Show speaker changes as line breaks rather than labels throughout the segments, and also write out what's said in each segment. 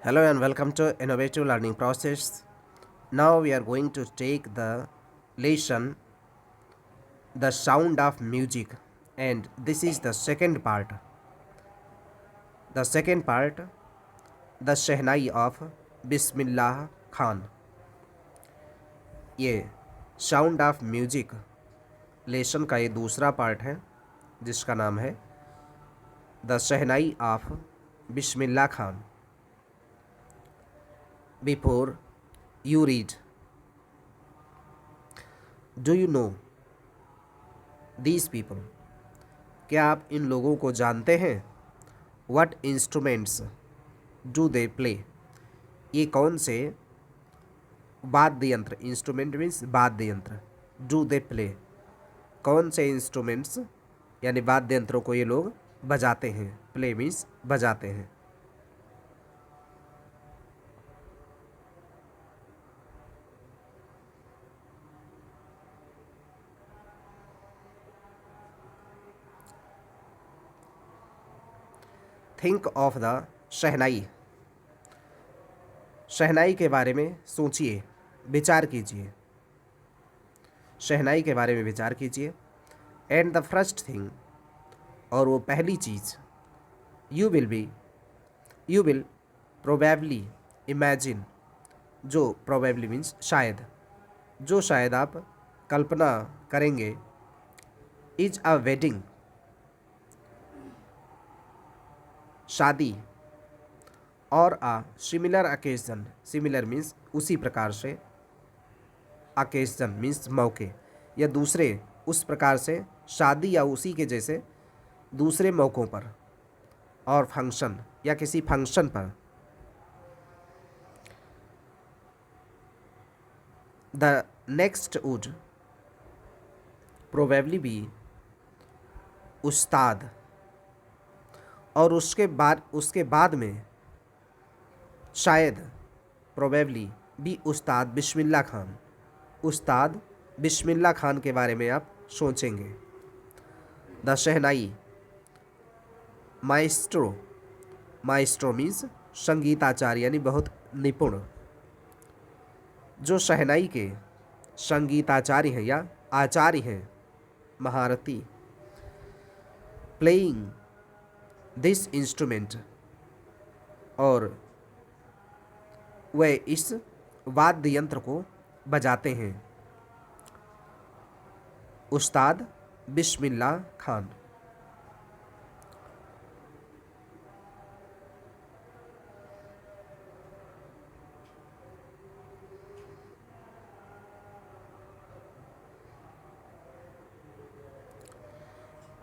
Hello and welcome to Innovative Learning Process. Now we are going to take the lesson The Sound of Music, and this is the second part. The second part, The Shehnai of Bismillah Khan. ये sound of music lesson का ये दूसरा part है जिसका नाम है the shehnai of Bismillah Khan. Before you read, do you know these people? क्या आप इन लोगों को जानते हैं? What instruments do they play? ये कौन से वाद्य यंत्र, इंस्ट्रूमेंट मीन्स वाद्य यंत्र, डू दे प्ले, कौन से इंस्ट्रूमेंट्स यानी वाद्य यंत्रों को ये लोग बजाते हैं. प्ले मीन्स बजाते हैं. थिंक ऑफ द शहनाई. शहनाई के बारे में सोचिए, विचार कीजिए. शहनाई के बारे में विचार कीजिए. एंड द फर्स्ट थिंग, और वो पहली चीज़, यू विल प्रोबेबली इमेजिन, जो प्रोबेबली मीन्स शायद, जो शायद आप कल्पना करेंगे, इज अ वेडिंग, शादी, और आ सिमिलर अकेजन, सिमिलर मीन्स उसी प्रकार से, अकेजन मीन्स मौके, या दूसरे उस प्रकार से शादी या उसी के जैसे दूसरे मौक़ों पर, और फंक्शन या किसी फंक्शन पर. The next would probably be उस्ताद, और उसके बाद में शायद प्रोबेबली बी उस्ताद बिस्मिल्लाह खान, उस्ताद बिस्मिल्लाह खान के बारे में आप सोचेंगे. The shehnai maestro, maestro means संगीताचार्य यानी बहुत निपुण, जो शहनाई के संगीताचार्य हैं या आचार्य हैं, महारथी. प्लेइंग दिस इंस्ट्रूमेंट, और वे इस वाद्य यंत्र को बजाते हैं. उस्ताद बिस्मिल्लाह खान.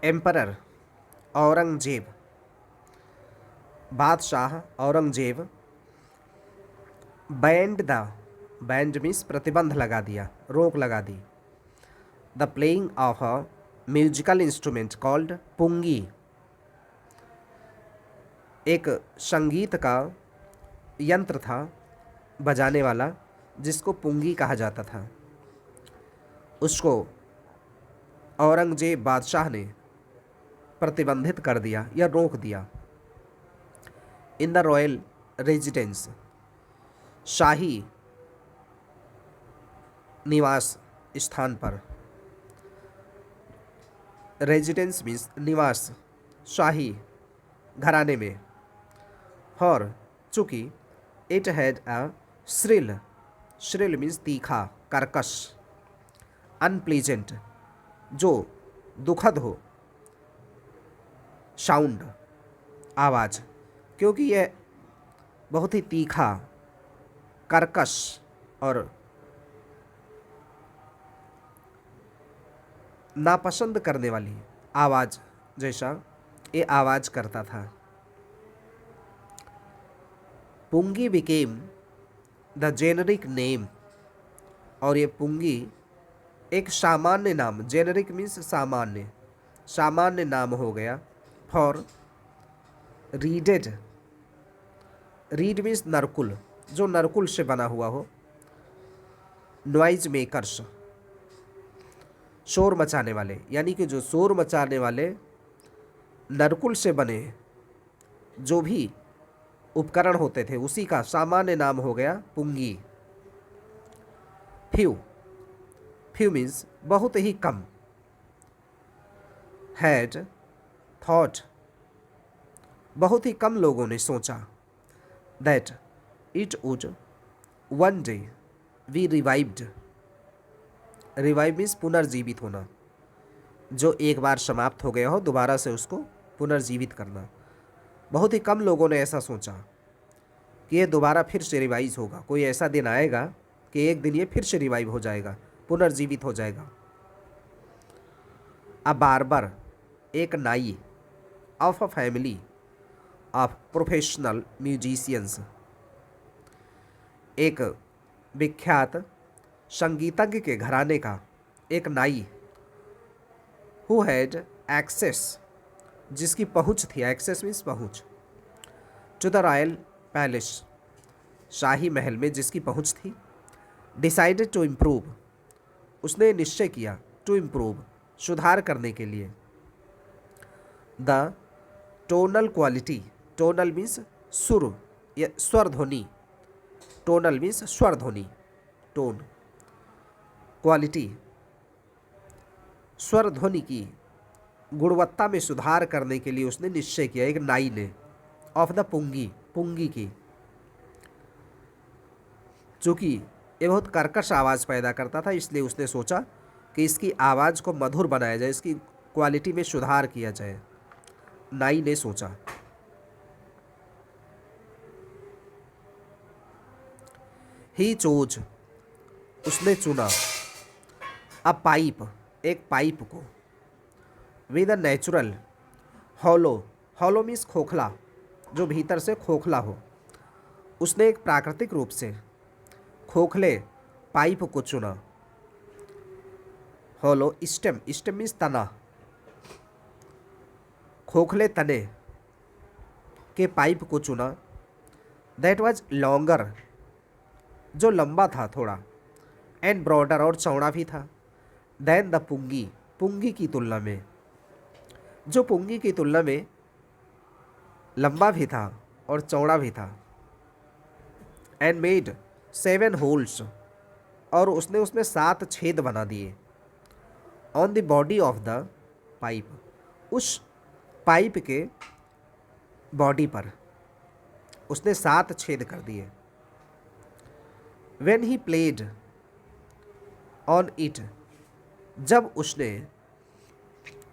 एम्परर औरंगजेब, बादशाह औरंगजेब. बैंड मीन्स प्रतिबंध लगा दिया, रोक लगा दी. The playing of a musical instrument called pungi, एक संगीत का यंत्र था बजाने वाला जिसको पुंगी कहा जाता था. उसको औरंगजेब बादशाह ने प्रतिबंधित कर दिया या रोक दिया. इन द रॉयल रेजिडेंस, शाही निवास स्थान पर. रेजिडेंस मीन्स निवास, शाही घराने में. और चूँकि it had a shrill, shrill means तीखा, कर्कश. अनप्लीजेंट, जो दुखद हो, साउंड आवाज़, क्योंकि यह बहुत ही तीखा, कर्कश और नापसंद करने वाली आवाज़ जैसा ये आवाज़ करता था. पुंगी बिकेम द जेनरिक नेम, और ये पुंगी एक सामान्य नाम, जेनरिक मीन्स सामान्य, सामान्य नाम हो गया. फॉर रीडेड, रीड मीन्स नरकुल, जो नरकुल से बना हुआ हो. नॉइज मेकर्स, शोर मचाने वाले, यानी कि जो शोर मचाने वाले नरकुल से बने जो भी उपकरण होते थे उसी का सामान्य नाम हो गया पुंगी। फ्यू, फ्यू मीन्स बहुत ही कम। हैड थॉट, बहुत ही कम लोगों ने सोचा। That it would one day B revived, revive means पुनर्जीवित होना, जो एक बार समाप्त हो गया हो दोबारा से उसको पुनर्जीवित करना। बहुत ही कम लोगों ने ऐसा सोचा कि ये दोबारा फिर से रिवाइज होगा, कोई ऐसा दिन आएगा कि एक दिन ये फिर से रिवाइव हो जाएगा, पुनर्जीवित हो जाएगा। अ बार्बर, एक नाई। Of a family of professional musicians, एक विख्यात संगीतज्ञ के घराने का एक नाई। हु हैड एक्सेस, जिसकी पहुंच थी, एक्सेस मीन्स पहुंच। टू द रॉयल पैलेस, शाही महल में जिसकी पहुंच थी। डिसाइडेड टू इम्प्रूव, उसने निश्चय किया, टू इम्प्रूव सुधार करने के लिए। The tonal quality, tonal means सुर या स्वर ध्वनि, टोनल मीन्स स्वर ध्वनि, टोन। क्वालिटी स्वर ध्वनि की गुणवत्ता में सुधार करने के लिए उसने निश्चय किया, एक नाई ने। ऑफ द पुंगी, पुंगी की, चूँकि ये बहुत कर्कश आवाज़ पैदा करता था इसलिए उसने सोचा कि इसकी आवाज़ को मधुर बनाया जाए, इसकी क्वालिटी में सुधार किया जाए, नाई ने सोचा। ही चोज, उसने चुना। अ पाइप, एक पाइप को। With a natural hollow, hollow means खोखला, जो भीतर से खोखला हो। उसने एक प्राकृतिक रूप से खोखले पाइप को चुना। हॉलो स्टेम, स्टेम मीन्स तना, खोखले तने के पाइप को चुना। दैट वाज लॉन्गर, जो लंबा था थोड़ा। एंड ब्रॉडर, और चौड़ा भी था। देन द पुंगी, पुंगी की तुलना में, जो पुंगी की तुलना में लंबा भी था और चौड़ा भी था। एंड मेड 7 होल्स, और उसने उसमें 7 छेद बना दिए। On the body of the pipe, उस पाइप के बॉडी पर उसने 7 छेद कर दिए। When he played on it, जब उसने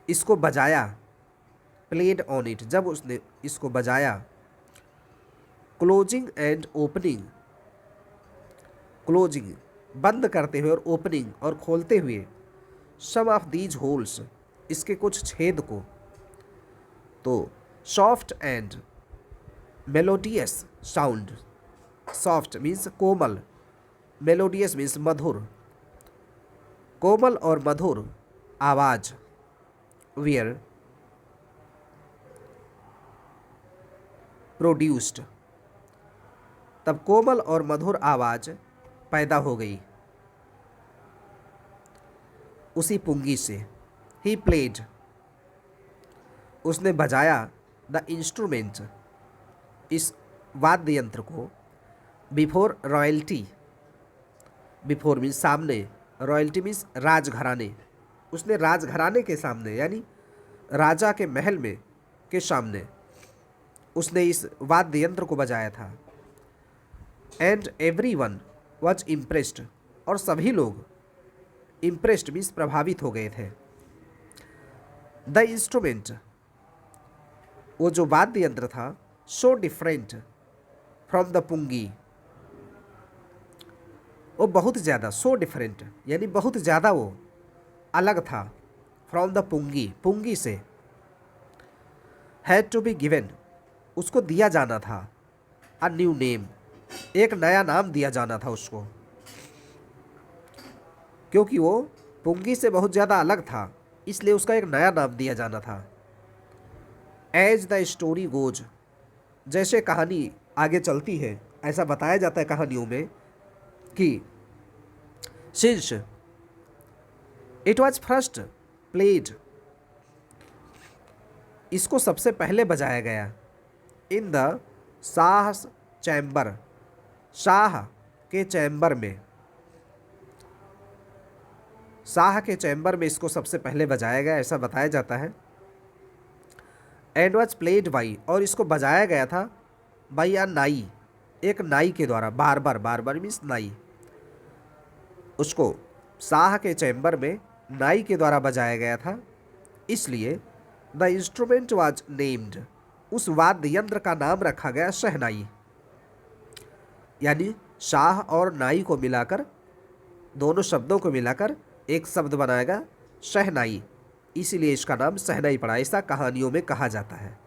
इसको बजाया। प्लेड ऑन इट, जब उसने इसको बजाया। क्लोजिंग एंड ओपनिंग, क्लोजिंग बंद करते हुए और ओपनिंग और खोलते हुए। सम ऑफ दीज होल्स, इसके कुछ छेद को। तो soft and melodious sound, soft means कोमल, मेलोडियस मीन्स मधुर, कोमल और मधुर आवाज। वेयर प्रोड्यूस्ड, तब कोमल और मधुर आवाज पैदा हो गई उसी पुंगी से। ही प्लेड, उसने बजाया। द इंस्ट्रूमेंट, इस वाद्य यंत्र को। बिफोर रॉयल्टी, बिफोर मीन्स सामने, रॉयल्टी मीन्स राजघराने, उसने राजघराने के सामने यानी राजा के महल में के सामने उसने इस वाद्य यंत्र को बजाया था। एंड एवरीवन वॉज इम्प्रेस्ड, और सभी लोग इम्प्रेस्ड मीन्स प्रभावित हो गए थे। द इंस्ट्रूमेंट, वो जो वाद्य यंत्र था। सो डिफरेंट फ्रॉम द पुंगी, वो बहुत ज़्यादा, सो डिफरेंट यानी बहुत ज़्यादा वो अलग था। फ्रॉम द पुंगी, पुंगी से। हैड टू बी गिवन, उसको दिया जाना था। अ न्यू नेम, एक नया नाम दिया जाना था उसको, क्योंकि वो पुंगी से बहुत ज़्यादा अलग था इसलिए उसका एक नया नाम दिया जाना था। एज द स्टोरी गोज, जैसे कहानी आगे चलती है ऐसा बताया जाता है कहानियों में कि since it was first played, इसको सबसे पहले बजाया गया in the Shah chamber, Shah के चैम्बर में, शाह के चैम्बर में इसको सबसे पहले बजाया गया, ऐसा बताया जाता है। एंड वॉज प्लेड बाई, और इसको बजाया गया था बाई अ नाई, एक नाई के द्वारा। बारबर, बारबर मीन्स नाई। उसको शाह के चैम्बर में नाई के द्वारा बजाया गया था, इसलिए द इंस्ट्रूमेंट वाज नेम्ड, उस वाद्य यंत्र का नाम रखा गया शहनाई। यानी शाह और नाई को मिलाकर, दोनों शब्दों को मिलाकर एक शब्द बनाएगा शहनाई, इसीलिए इसका नाम शहनाई पड़ा, ऐसा कहानियों में कहा जाता है।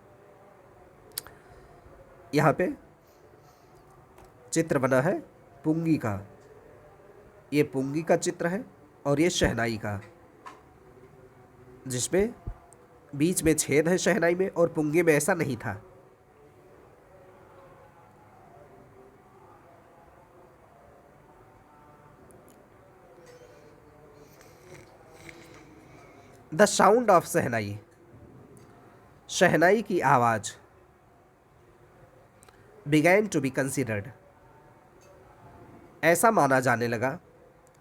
यहाँ पे चित्र बना है पुंगी का, ये पुंगी का चित्र है और ये शहनाई का, जिसमें बीच में छेद है शहनाई में, और पुंगी में ऐसा नहीं था। द साउंड ऑफ शहनाई, शहनाई की आवाज बिगैन टू बी कंसिडर्ड, ऐसा माना जाने लगा,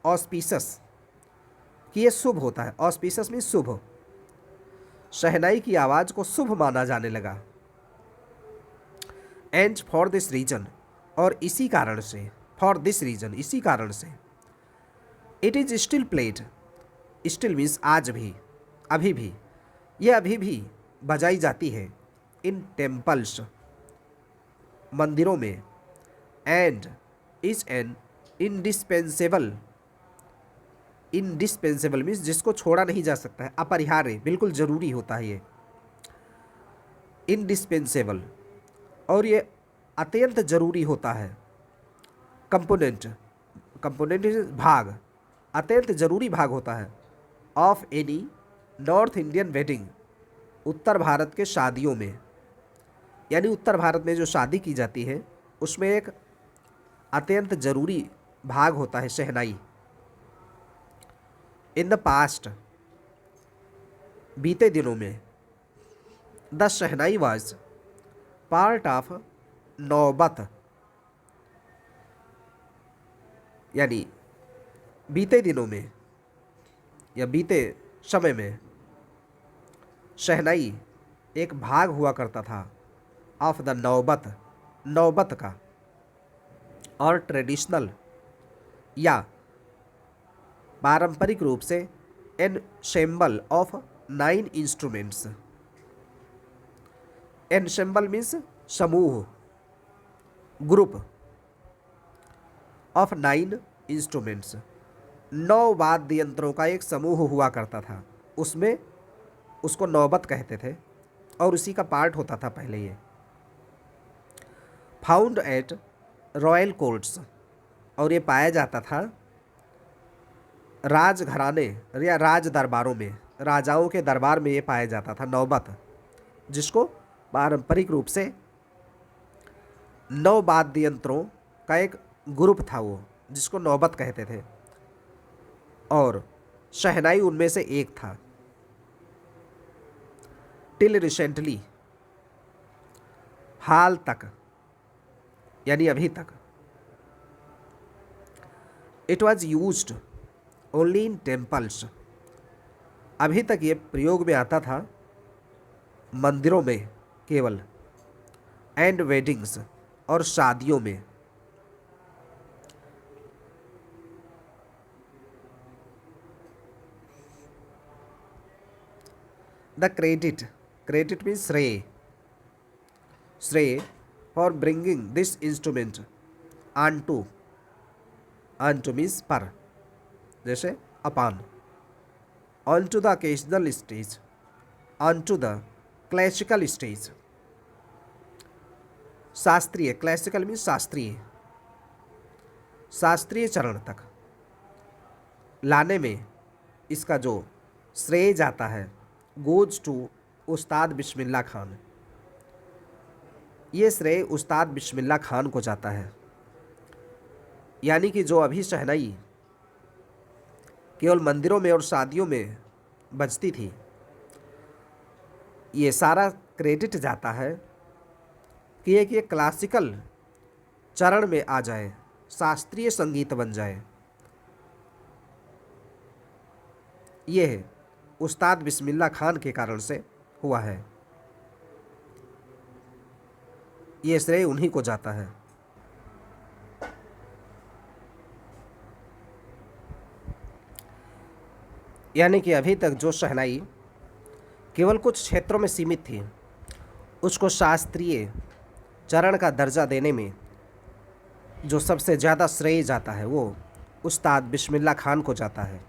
ऑस्पिसस, कि ये शुभ होता है। ऑस्पिसस मीन्स शुभ, शहनाई की आवाज़ को शुभ माना जाने लगा। एंड फॉर दिस रीजन, और इसी कारण से, फॉर दिस रीजन, इसी कारण से, it is still played, still means आज भी, अभी भी, यह अभी भी बजाई जाती है, इन टेम्पल्स, मंदिरों में, and is an indispensable, indispensable means जिसको छोड़ा नहीं जा सकता है, अपरिहार्य, बिल्कुल ज़रूरी होता है ये, इंडिस्पेंसेबल, और ये अत्यंत ज़रूरी होता है। कंपोनेंट, कंपोनेंट भाग, अत्यंत ज़रूरी भाग होता है, of any North Indian wedding, उत्तर भारत के शादियों में, यानी उत्तर भारत में जो शादी की जाती है उसमें एक अत्यंत ज़रूरी भाग होता है शहनाई। इन द पास्ट, बीते दिनों में, the shehnai was part of नौबत, यानी बीते दिनों में या बीते समय में शहनाई एक भाग हुआ करता था ऑफ द नौबत, नौबत का, और ट्रेडिशनल या पारंपरिक रूप से ensemble of 9 instruments. Ensemble means समूह, ग्रुप, ऑफ 9 इंस्ट्रूमेंट्स, 9 वाद्य यंत्रों का एक समूह हुआ करता था, उसमें उसको नौबत कहते थे और उसी का पार्ट होता था पहले ये। फाउंड एट रॉयल कोर्ट्स, और ये पाया जाता था राजघराने या राज दरबारों में, राजाओं के दरबार में ये पाया जाता था नौबत, जिसको पारंपरिक रूप से 9 वाद्य यंत्रों का एक ग्रुप था वो, जिसको नौबत कहते थे, और शहनाई उनमें से एक था। टिल रिसेंटली, हाल तक, यानी अभी तक। It was used only in temples, अभी तक ये प्रयोग में आता था मंदिरों में केवल, एंड वेडिंग्स, और शादियों में। द क्रेडिट, क्रेडिट मीन्स श्रेय, श्रेय for bringing this instrument onto, onto means पर, जैसे अपान, onto the occasional stage, onto the classical stage, शास्त्रीय, क्लासिकल मीन्स शास्त्रीय, शास्त्रीय चरण तक लाने में इसका जो श्रेय जाता है, गोज टू उस्ताद बिस्मिल्लाह खान, ये श्रेय उस्ताद बिस्मिल्लाह खान को जाता है। यानी कि जो अभी शहनाई केवल मंदिरों में और शादियों में बजती थी, ये सारा क्रेडिट जाता है कि ये क्लासिकल चरण में आ जाए, शास्त्रीय संगीत बन जाए। ये है उस्ताद बिस्मिल्लाह खान के कारण से हुआ है। ये श्रेय उन्हीं को जाता है। यानी कि अभी तक जो शहनाई केवल कुछ क्षेत्रों में सीमित थी, उसको शास्त्रीय चरण का दर्जा देने में जो सबसे ज़्यादा श्रेय जाता है वो उस्ताद बिस्मिल्लाह खान को जाता है।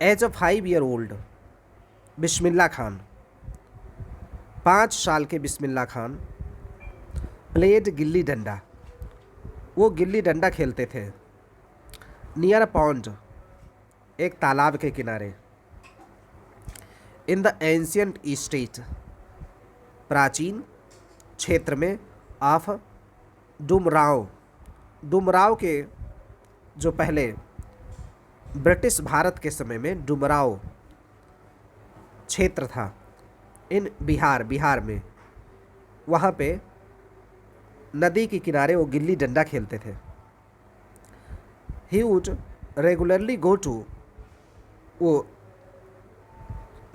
As a 5 year old Bismillah Khan, 5 साल के बिस्मिल्लाह खान प्लेड गिल्ली डंडा, वो गिल्ली डंडा खेलते थे। नियर पॉन्ड, एक तालाब के किनारे। इन द एंशियंट स्टेट, प्राचीन क्षेत्र में। ऑफ डुमराव, डुमराव के जो पहले ब्रिटिश भारत के समय में डुमराव क्षेत्र था, इन बिहार, बिहार में, वहाँ पे नदी के किनारे वो गिल्ली डंडा खेलते थे। He would regularly go to, वो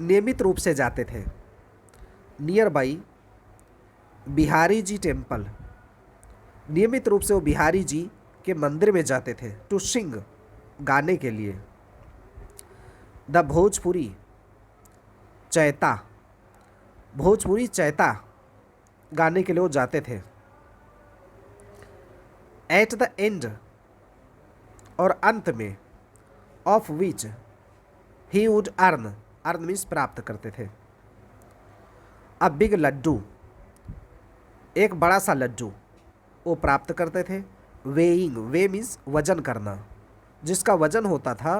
नियमित रूप से जाते थे। Near by Bihari ji temple, नियमित रूप से वो बिहारी जी के मंदिर में जाते थे। टू सिंग, गाने के लिए। द भोजपुरी चैता, भोजपुरी चैता गाने के लिए वो जाते थे। एट द एंड, और अंत में, of which he would earn, earn means प्राप्त करते थे। अ बिग लड्डू, एक बड़ा सा लड्डू वो प्राप्त करते थे। वेइंग, वे मीन्स वजन करना, जिसका वजन होता था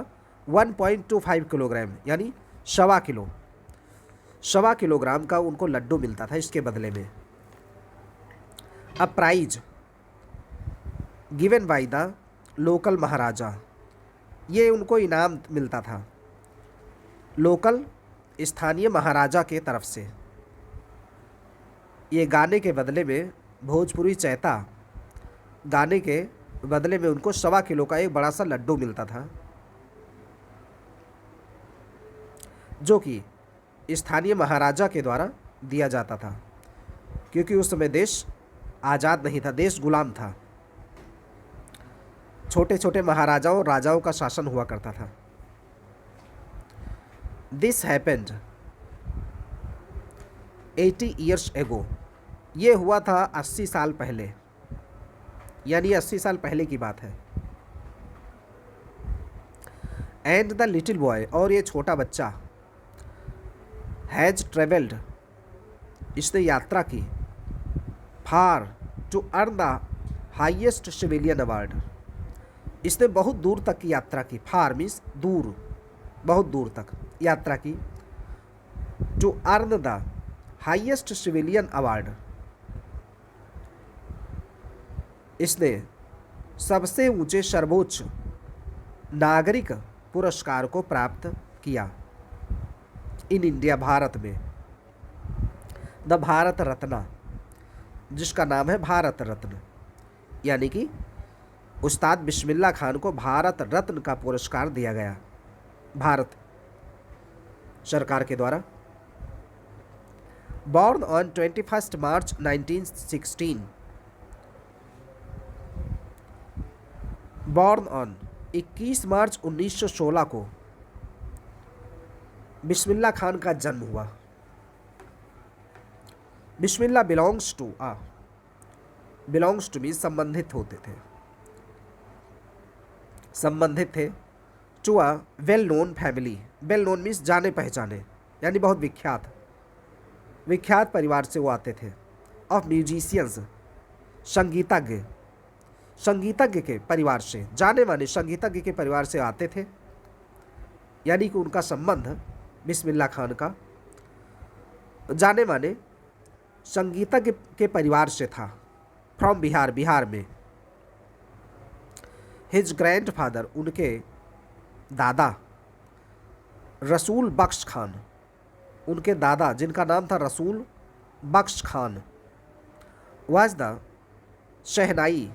1.25 किलोग्राम, यानी 1.25 किलो, 1.25 किलोग्राम का उनको लड्डू मिलता था इसके बदले में। A prize given by the local maharaja, ये उनको इनाम मिलता था लोकल, स्थानीय महाराजा के तरफ से। ये गाने के बदले में, भोजपुरी चैता गाने के बदले में उनको 1.25 किलो का एक बड़ा सा लड्डू मिलता था, जो कि स्थानीय महाराजा के द्वारा दिया जाता था, क्योंकि उस समय देश आज़ाद नहीं था, देश गुलाम था। छोटे छोटे महाराजाओं, राजाओं का शासन हुआ करता था। दिस हैपेंड 80 ईयर्स एगो, ये हुआ था 80 साल पहले, यानी 80 साल पहले की बात है। एंड द लिटिल बॉय, और ये छोटा बच्चा, हैज़ ट्रेवल्ड, इसने यात्रा की, far to earn the highest civilian award, इसने बहुत दूर तक की यात्रा की। फार मीन्स दूर, बहुत दूर तक यात्रा की। To earn the highest civilian award, इसने सबसे ऊंचे सर्वोच्च नागरिक पुरस्कार को प्राप्त किया इन इंडिया, भारत में। द भारत रत्न, जिसका नाम है भारत रत्न, यानी कि उस्ताद बिस्मिल्लाह खान को भारत रत्न का पुरस्कार दिया गया भारत सरकार के द्वारा। Born on 21 March 1916, born on 21 March 1916 को बिस्मिल्लाह खान का जन्म हुआ। Bismillah belongs to, belongs to mean संबंधित होते थे, संबंधित थे to a well known family. Well known means जाने पहचाने, यानी बहुत विख्यात, विख्यात परिवार से वो आते थे। ऑफ म्यूजिशियंस, संगीतज्ञ, संगीतज्ञ के परिवार से, जाने माने संगीतज्ञ के परिवार से आते थे, यानी कि उनका संबंध बिस्मिल्लाह खान का जाने माने संगीतज्ञ के परिवार से था। फ्रॉम बिहार, बिहार में। हिज ग्रैंडफादर, उनके दादा, रसूल बख्श खान, उनके दादा जिनका नाम था रसूल बख्श खान, वाज द शहनाई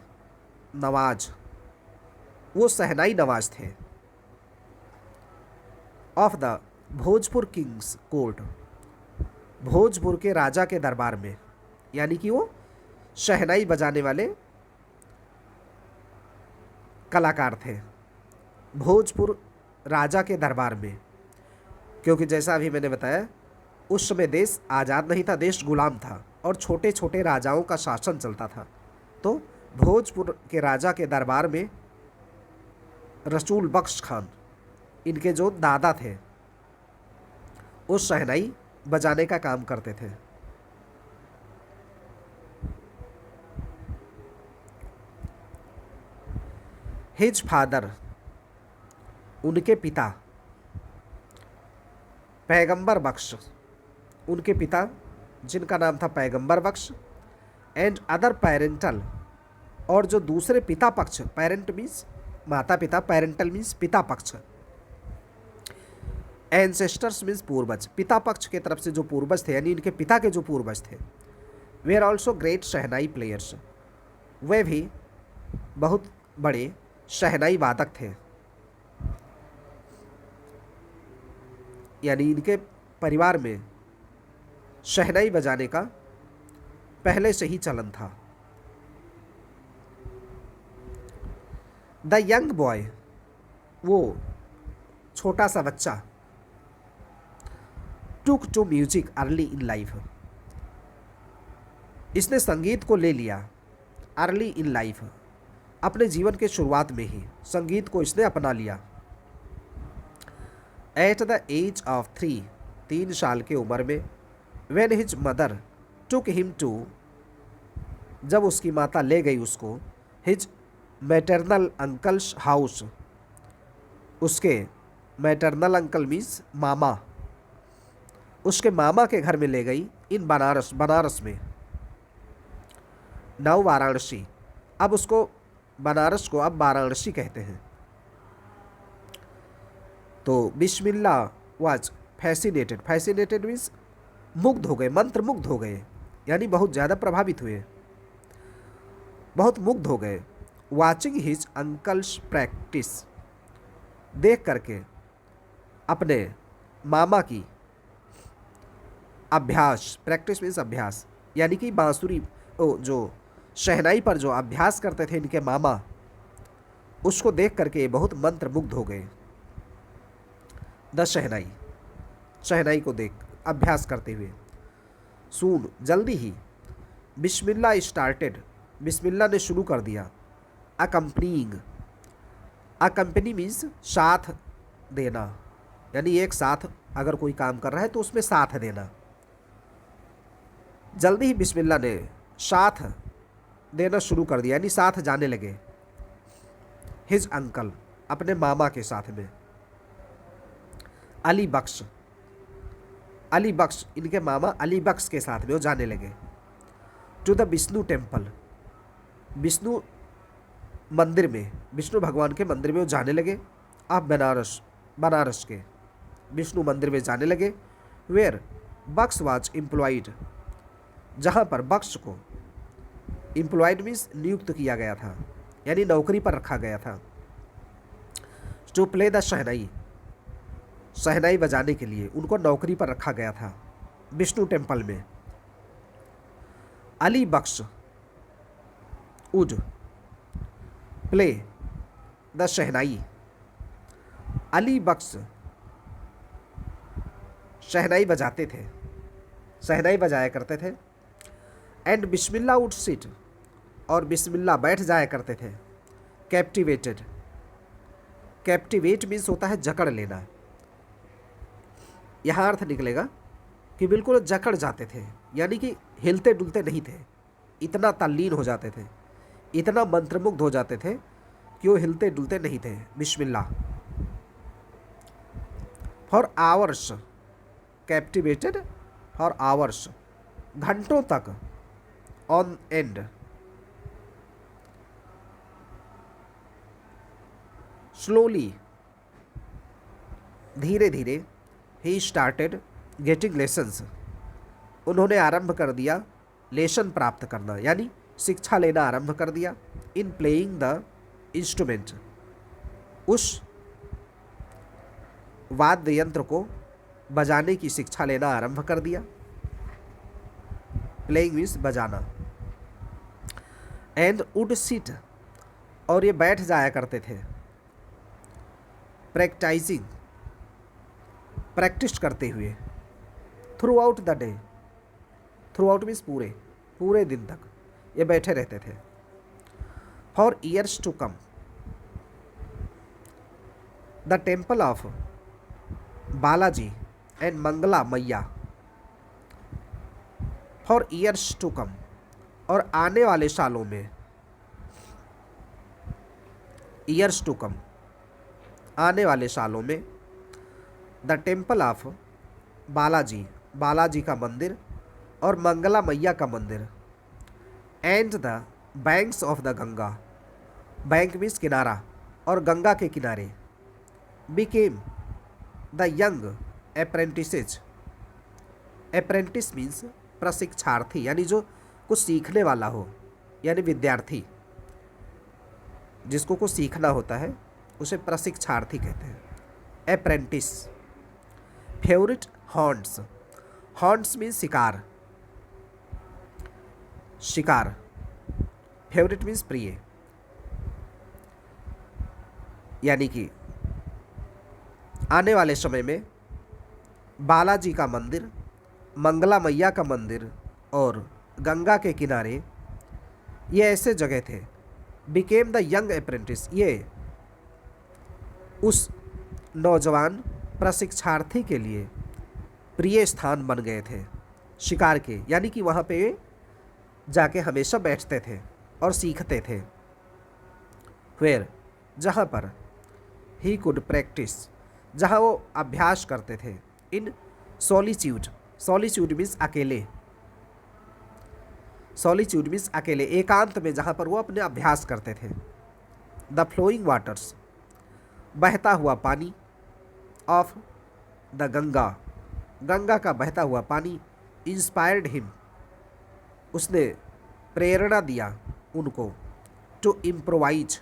नवाज, वो शहनाई नवाज थे। Of the Bhojpur Kings court, Bhojpur के राजा के दरबार में, यानी कि वो शहनाई बजाने वाले कलाकार थे भोजपुर राजा के दरबार में। क्योंकि जैसा अभी मैंने बताया, उस समय देश आज़ाद नहीं था, देश गुलाम था और छोटे छोटे राजाओं का शासन चलता था। तो भोजपुर के राजा के दरबार में रसूल बख्श खान, इनके जो दादा थे, उस शहनाई बजाने का काम करते थे। हिज फादर, उनके पिता, पैगंबर बख्श, उनके पिता जिनका नाम था पैगंबर बख्श, एंड अदर पेरेंटल, और जो दूसरे पिता पक्ष, पेरेंट मीन्स माता पिता, पेरेंटल मीन्स पिता पक्ष, एंसेस्टर्स मीन्स पूर्वज, पिता पक्ष के तरफ से जो पूर्वज थे, यानी इनके पिता के जो पूर्वज थे, वे are also great shehnai players, वे भी बहुत बड़े शहनाई वादक थे। यानी इनके परिवार में शहनाई बजाने का पहले से ही चलन था। द यंग बॉय, वो छोटा सा बच्चा, took to music early in life, इसने संगीत को ले लिया अर्ली इन लाइफ, अपने जीवन के शुरुआत में ही संगीत को इसने अपना लिया। एट द एज ऑफ 3, 3 साल की उम्र में, when his mother took him to, जब उसकी माता ले गई उसको हिज मैटरनल अंकल्स हाउस, उसके मैटरनल अंकल मीन्स मामा, उसके मामा के घर में ले गई, इन बनारस, बनारस में, नाउ वाराणसी, अब उसको बनारस को अब वाराणसी कहते हैं। तो बिस्मिल्ला वाज फैसिनेटेड, फैसिनेटेड मीन्स मुग्ध हो गए, मंत्र मुग्ध हो गए, यानी बहुत ज़्यादा प्रभावित हुए, बहुत मुग्ध हो गए। वाचिंग हिज अंकल्स प्रैक्टिस, देख करके अपने मामा की अभ्यास, प्रैक्टिस मीन्स अभ्यास, यानी कि बांसुरी, जो शहनाई पर जो अभ्यास करते थे इनके मामा, उसको देख करके बहुत मंत्र मुग्ध हो गए। द शहनाई, शहनाई को देख अभ्यास करते हुए। सून, जल्दी ही, बिस्मिल्ला स्टार्टेड, बिस्मिल्ला ने शुरू कर दिया। अकम्पनीइंग, अकम्पनी मीन्स साथ देना, यानी एक साथ अगर कोई काम कर रहा है तो उसमें साथ देना। जल्दी ही बिस्मिल्ला ने साथ देना शुरू कर दिया, यानी साथ जाने लगे। हिज अंकल, अपने मामा के साथ में। अली बख्श, अली बख्श, इनके मामा अली बख्श के साथ में वो जाने लगे। To the Vishnu temple, Vishnu मंदिर में, विष्णु भगवान के मंदिर में वो जाने लगे। आप बनारस, बनारस के विष्णु मंदिर में जाने लगे। वेयर बख्श वाज एम्प्लॉयड, जहाँ पर बख्श को, एम्प्लॉयड मीन्स नियुक्त किया गया था, यानी नौकरी पर रखा गया था। टू प्ले द शहनाई, शहनाई बजाने के लिए उनको नौकरी पर रखा गया था विष्णु टेम्पल में। अली बख्श वुड प्ले द शहनाई, अली बख्श शहनाई बजाते थे, शहनाई बजाया करते थे। एंड बिस्मिल्ला वुड सिट, और बिस्मिल्ला बैठ जाया करते थे। कैप्टिवेटेड, कैप्टिवेट मीन्स होता है जकड़ लेना, यहाँ अर्थ निकलेगा कि बिल्कुल जकड़ जाते थे, यानी कि हिलते डुलते नहीं थे, इतना तल्लीन हो जाते थे, इतना मंत्रमुग्ध हो जाते थे कि वो हिलते डुलते नहीं थे। Bismillah. For hours, captivated for hours, घंटों तक, ऑन एंड। स्लोली, धीरे धीरे, ही स्टार्टेड गेटिंग लेसन्स, उन्होंने आरंभ कर दिया लेसन प्राप्त करना यानी शिक्षा लेना आरंभ कर दिया। इन प्लेइंग द इंस्ट्रूमेंट, उस वाद्य यंत्र को बजाने की शिक्षा लेना आरंभ कर दिया। प्लेइंग मीन्स बजाना। एंड वुड सिट, और ये बैठ जाया करते थे। प्रैक्टाइजिंग, प्रैक्टिस करते हुए। Throughout the day, throughout means पूरे, पूरे दिन तक ये बैठे रहते थे। For years to come, the temple of Balaji and Mangala Maiya. For years to कम, और आने वाले सालों में। ईयर्स टू कम, आने वाले सालों में। The temple of Balaji, Balaji का मंदिर और मंगला मैया का मंदिर। And the banks of the Ganga, bank means किनारा, और गंगा के किनारे। Became the young apprentices, apprentice means प्रशिक्षार्थी यानी जो कुछ सीखने वाला हो, यानी विद्यार्थी जिसको कुछ सीखना होता है उसे प्रशिक्षार्थी कहते हैं, apprentice. Favourite haunts, haunts means शिकार, शिकार। फेवरेट मीन्स प्रिय, यानी कि आने वाले समय में बालाजी का मंदिर, मंगला मैया का मंदिर और गंगा के किनारे ये ऐसे जगह थे। बिकेम द यंग अप्रेंटिस, ये उस नौजवान प्रशिक्षार्थी के लिए प्रिय स्थान बन गए थे शिकार के, यानी कि वहाँ पे जाके हमेशा बैठते थे और सीखते थे। वेयर, जहाँ पर ही कुड प्रैक्टिस, जहाँ वो अभ्यास करते थे। इन सॉलिट्यूड, सॉलिट्यूड मीन्स अकेले, सॉलिट्यूड मीन्स अकेले, एकांत में जहाँ पर वो अपने अभ्यास करते थे। द फ्लोइंग वाटर्स, बहता हुआ पानी। ऑफ द गंगा, गंगा का बहता हुआ पानी। इंस्पायर्ड हिम, उसने प्रेरणा दिया उनको। टू इम्प्रोवाइज,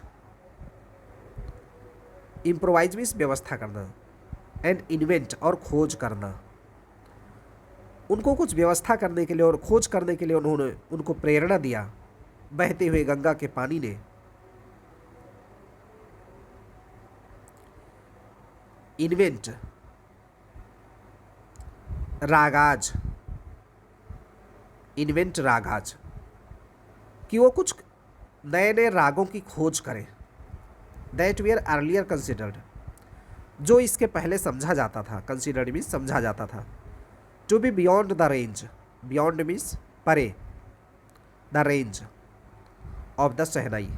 इम्प्रोवाइज मीन्स व्यवस्था करना। एंड इन्वेंट, और खोज करना। उनको कुछ व्यवस्था करने के लिए और खोज करने के लिए उन्होंने उनको प्रेरणा दिया बहते हुए गंगा के पानी ने। इन्वेंट, रागाज, इन्वेंट रागाज, कि वो कुछ नए नए रागों की खोज करें। दैट वेयर अर्लियर कंसिडर्ड, जो इसके पहले समझा जाता था। कंसिडर्ड मीन्स समझा जाता था। To be beyond the range, beyond means परे, the range of the shehnai,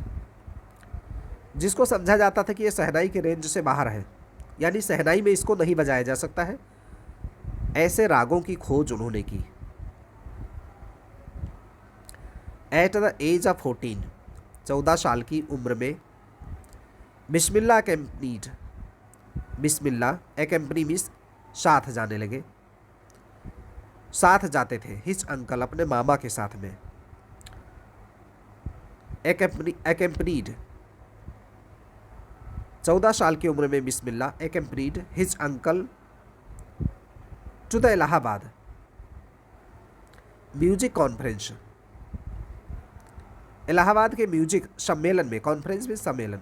जिसको समझा जाता था कि ये शहनाई के रेंज से बाहर है, यानी शहनाई में इसको नहीं बजाया जा सकता है। ऐसे रागों की खोज उन्होंने की। एट द एज ऑफ 14, 14 साल की उम्र में। बिस्मिल्लाह अकैम्पनीड, बिस्मिल्लाह अकैम्पनी मीन्स साथ जाने लगे, साथ जाते थे। हिज अंकल, अपने मामा के साथ में। अकैम्पनीड, 14 साल की उम्र में Bismillah accompanied his uncle to the Allahabad music conference, Allahabad के म्यूजिक सम्मेलन में। कॉन्फ्रेंस में सम्मेलन,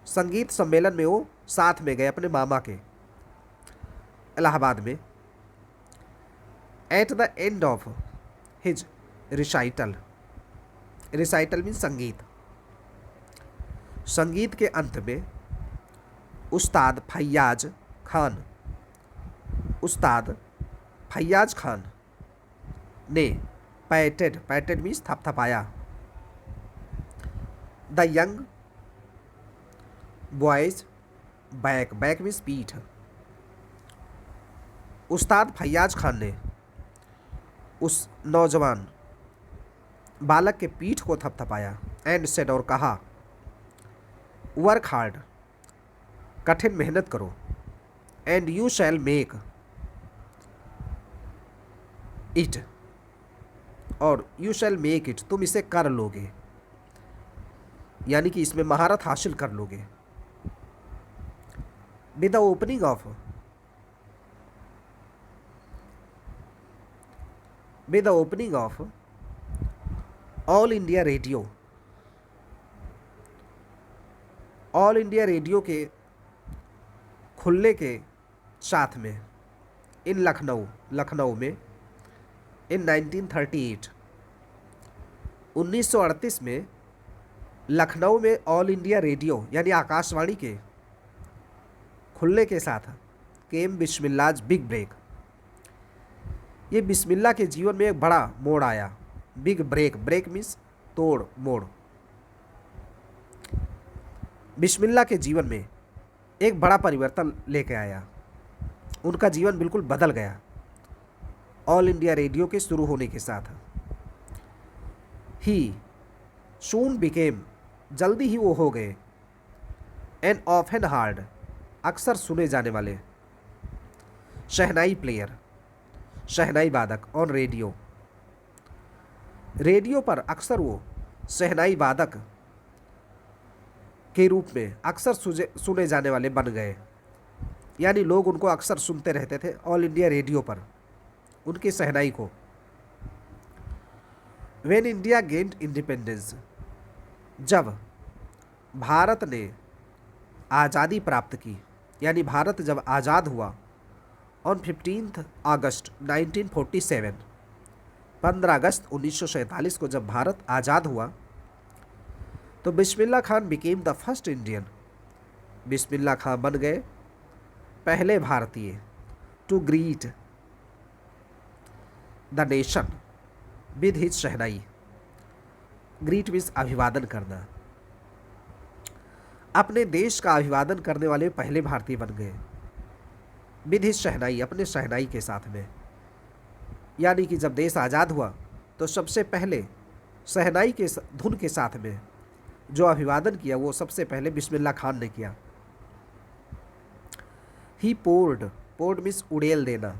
संगीत सम्मेलन में वो साथ में गए अपने मामा के, इलाहाबाद में। At the end of his recital, recital mean संगीत, संगीत के अंत में उस्ताद फैयाज खान, उस्ताद फैयाज खान ने पैटेड, पैटेड मीन्स थपथपाया। The young boy's back, back means पीठ। उस्ताद फैयाज खान ने उस नौजवान बालक के पीठ को थपथपाया। एंड सेड, और कहा, वर्क हार्ड, कठिन मेहनत करो। And you shall make it, और यू शैल मेक इट, तुम इसे कर लोगे, यानी कि इसमें महारत हासिल कर लोगे। With the opening of with the opening of all India radio, all India radio के खुलने के साथ में इन लखनऊ में इन 1938, 1938 में लखनऊ में ऑल इंडिया रेडियो यानी आकाशवाणी के खुलने के साथ केम बिस्मिल्लाज बिग ब्रेक, ये बिस्मिल्लाह के जीवन में एक बड़ा मोड़ आया। बिग ब्रेक, ब्रेक मीन्स तोड़ मोड़। बिस्मिल्लाह के जीवन में एक बड़ा परिवर्तन लेके आया, उनका जीवन बिल्कुल बदल गया ऑल इंडिया रेडियो के शुरू होने के साथ। ही सून बिकेम, जल्दी ही वो हो गए, एन ऑफन हार्ड, अक्सर सुने जाने वाले, शहनाई प्लेयर, शहनाई वादक ऑन रेडियो, रेडियो पर अक्सर वो शहनाई वादक के रूप में अक्सर सुने जाने वाले बन गए, यानी लोग उनको अक्सर सुनते रहते थे ऑल इंडिया रेडियो पर, उनकी शहनाई को। व्हेन इंडिया गेन्ड इंडिपेंडेंस, जब भारत ने आज़ादी प्राप्त की, यानी भारत जब आज़ाद हुआ ऑन 15 अगस्त 1947, 15 अगस्त 1947 को जब भारत आज़ाद हुआ, तो Bismillah Khan became the first Indian, Bismillah Khan बन गए पहले भारतीय to greet the nation with his shehnai, greet means अभिवादन करना, अपने देश का अभिवादन करने वाले पहले भारतीय बन गए विद हिज शहनाई, अपने शहनाई के साथ में, यानी कि जब देश आज़ाद हुआ तो सबसे पहले शहनाई के धुन के साथ में जो अभिवादन किया वो सबसे पहले बिस्मिल्लाह खान ने किया। ही पोर्ड, पोर्ड मीन्स उड़ेल देना,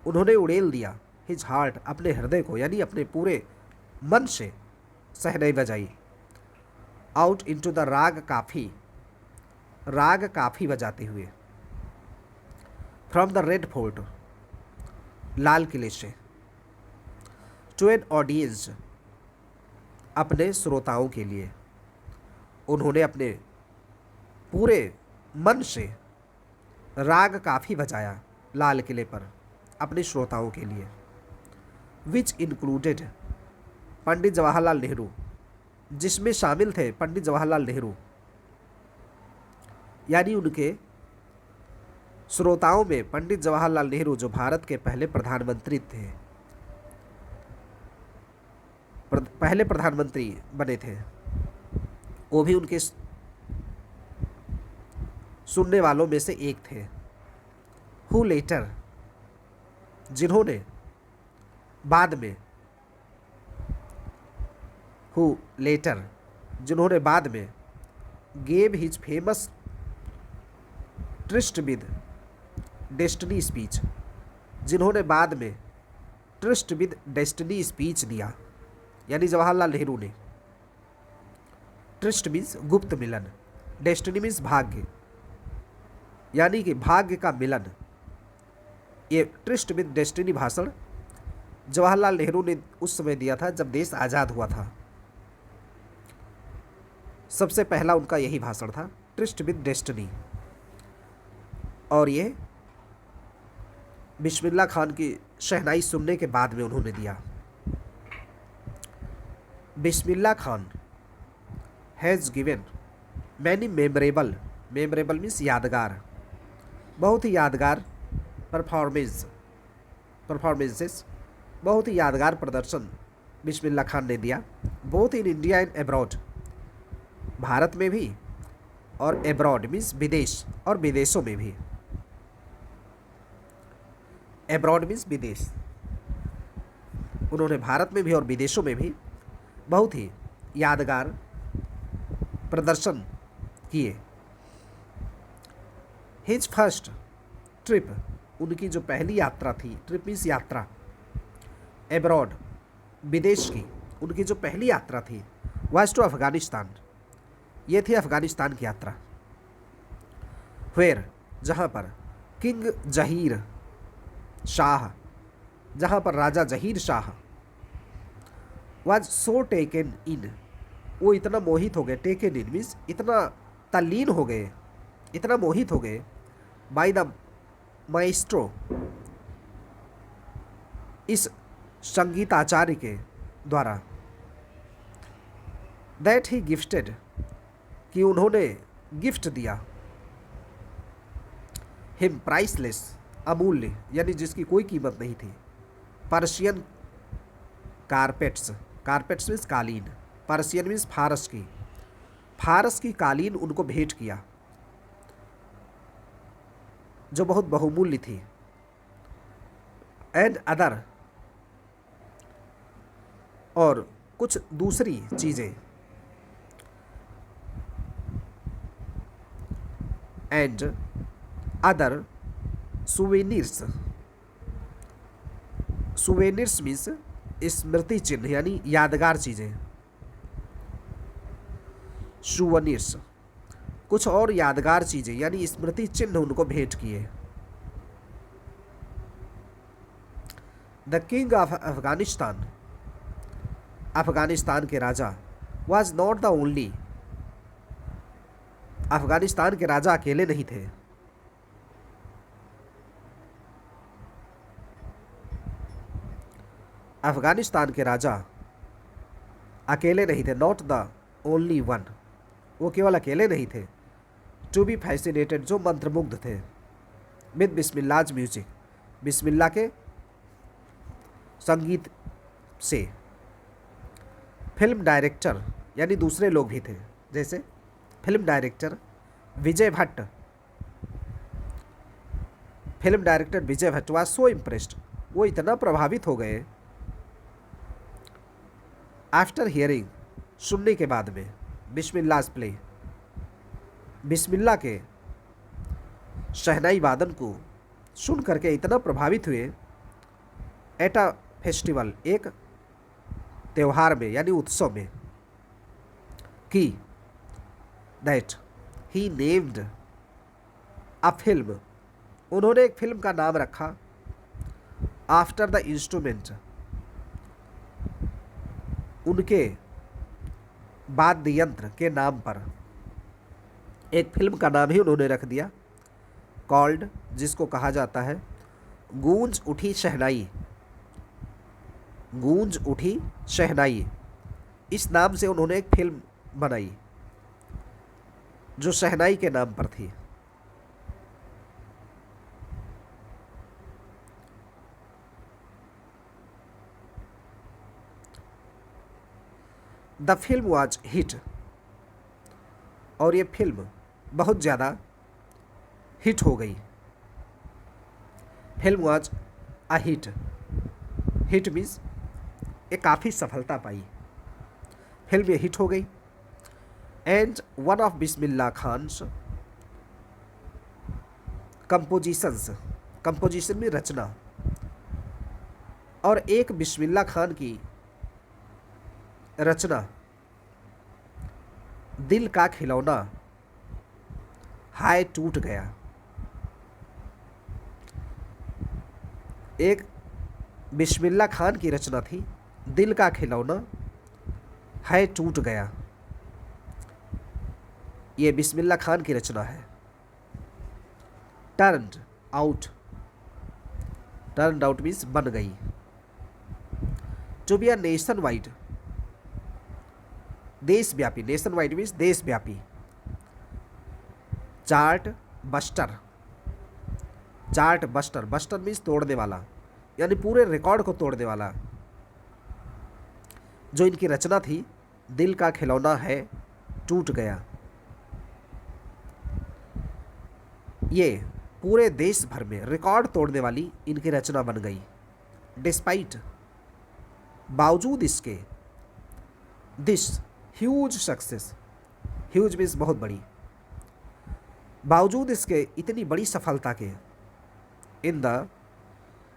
उन्होंने उड़ेल दिया हिज हार्ट, अपने हृदय को, यानी अपने पूरे मन से शहनाई बजाई, आउट इनटू द राग काफ़ी, राग काफ़ी बजाते हुए, फ्रॉम द रेड फोर्ट, लाल किले से, टू एन ऑडियंस, अपने श्रोताओं के लिए, उन्होंने अपने पूरे मन से राग काफ़ी बजाया लाल किले पर अपने श्रोताओं के लिए, विच इंक्लूडेड पंडित जवाहरलाल नेहरू, जिसमें शामिल थे पंडित जवाहरलाल नेहरू, यानी उनके श्रोताओं में पंडित जवाहरलाल नेहरू जो भारत के पहले प्रधानमंत्री थे, पहले प्रधानमंत्री बने थे, वो भी उनके सुनने वालों में से एक थे। हु लेटर, जिन्होंने बाद में, हु लेटर, जिन्होंने बाद में, gave his famous tourist with destiny speech, जिन्होंने बाद में ट्रिस्ट विद डेस्टिनी स्पीच दिया, यानी जवाहरलाल नेहरू ने। ट्रिस्ट मीन्स गुप्त मिलन, डेस्टिनी मीन्स भाग्य, यानी कि भाग्य का मिलन। ये ट्रिस्ट विद डेस्टिनी भाषण जवाहरलाल नेहरू ने उस समय दिया था जब देश आज़ाद हुआ था, सबसे पहला उनका यही भाषण था, ट्रिस्ट विद डेस्टिनी। और ये बिस्मिल्लाह खान की शहनाई सुनने के बाद में उन्होंने दिया। Bismillah Khan has given many memorable, memorable means यादगार, बहुत ही यादगार परफॉर्मेंसेस, बहुत ही यादगार प्रदर्शन बिस्मिल्लाह खान ने दिया, both in India and abroad, Bharat में भी और एब्रॉड मीन्स विदेश और विदेशों में भी, एब्रॉड मीन्स विदेश, उन्होंने भारत में भी और विदेशों में भी बहुत ही यादगार प्रदर्शन किए। हिज फर्स्ट ट्रिप, उनकी जो पहली यात्रा थी, ट्रिप मीन्स यात्रा, एब्रॉड विदेश की उनकी जो पहली यात्रा थी वाज टू अफगानिस्तान। ये थी अफगानिस्तान की यात्रा। वेयर, जहाँ पर किंग जहीर शाह, जहाँ पर राजा Zahir Shah was so taken in, वो इतना मोहित हो गए, टेकन इन मीन्स इतना तल्लीन हो गए, इतना मोहित हो गए बाय द माइस्ट्रो, इस संगीताचार्य के द्वारा, दैट ही गिफ्टेड, कि उन्होंने गिफ्ट दिया, हिम प्राइसलेस, अमूल्य यानी जिसकी कोई कीमत नहीं थी, पर्शियन कारपेट्स, कारपेट्स मीन्स कालीन, पर्शियन मीन्स फारस की कालीन उनको भेंट किया जो बहुत बहुमूल्य थी। एंड अदर, और कुछ दूसरी चीज़ें, एंड अदर सुवेनिर्स, सुवेनिर्स मीन्स स्मृति चिन्ह यानी यादगार चीज़ें, सुवनिर्स कुछ और यादगार चीज़ें यानी स्मृति चिन्ह उनको भेंट किए। The king of Afghanistan, Afghanistan के राजा, was not the only, Afghanistan के राजा अकेले नहीं थे, अफगानिस्तान के राजा अकेले नहीं थे, नॉट द ओनली वन, वो केवल अकेले नहीं थे, टू बी फैसिनेटेड, जो मंत्रमुग्ध थे, विद बिस्मिल्लाज म्यूजिक, बिस्मिल्लाह के संगीत से। फिल्म डायरेक्टर यानी दूसरे लोग भी थे, जैसे film director Vijay Bhatt, film director Vijay Bhatt was so impressed, वो इतना प्रभावित हो गए, आफ्टर हियरिंग, सुनने के बाद में, बिस्मिल्लाह प्ले, बिस्मिल्लाह के शहनाई वादन को सुन करके इतना प्रभावित हुए, एट अ फेस्टिवल, एक त्यौहार में यानी उत्सव में, कि that he named a film, उन्होंने एक फिल्म का नाम रखा, आफ्टर द इंस्ट्रूमेंट, उनके वाद्य यंत्र के नाम पर एक फिल्म का नाम ही उन्होंने रख दिया, कॉल्ड, जिसको कहा जाता है गूंज उठी शहनाई, गूंज उठी शहनाई, इस नाम से उन्होंने एक फिल्म बनाई जो शहनाई के नाम पर थी। द फिल्म वाज हिट, और ये फिल्म बहुत ज़्यादा हिट हो गई, film was a hit, hit means ये काफ़ी सफलता पाई, फिल्म ये हिट हो गई। And one of Bismillah Khan's compositions, composition में रचना, और एक बिस्मिल्लाह खान की रचना, दिल का खिलौना, हाय टूट गया, एक बिस्मिल्लाह खान की रचना थी, दिल का खिलौना, हाय टूट गया, ये बिस्मिल्लाह खान की रचना है। Turned out, turned out means बन गई, to be a nationwide, देशव्यापी, नेशन वाइड मीन्स देशव्यापी, chartbuster, chartbuster, buster means तोड़ने वाला यानी पूरे रिकॉर्ड को तोड़ने वाला, जो इनकी रचना थी, दिल का खिलौना है टूट गया, ये पूरे देश भर में रिकॉर्ड तोड़ने वाली इनकी रचना बन गई। डिस्पाइट, बावजूद इसके, this huge success, huge means बहुत बड़ी, बावजूद इसके इतनी बड़ी सफलता के, in the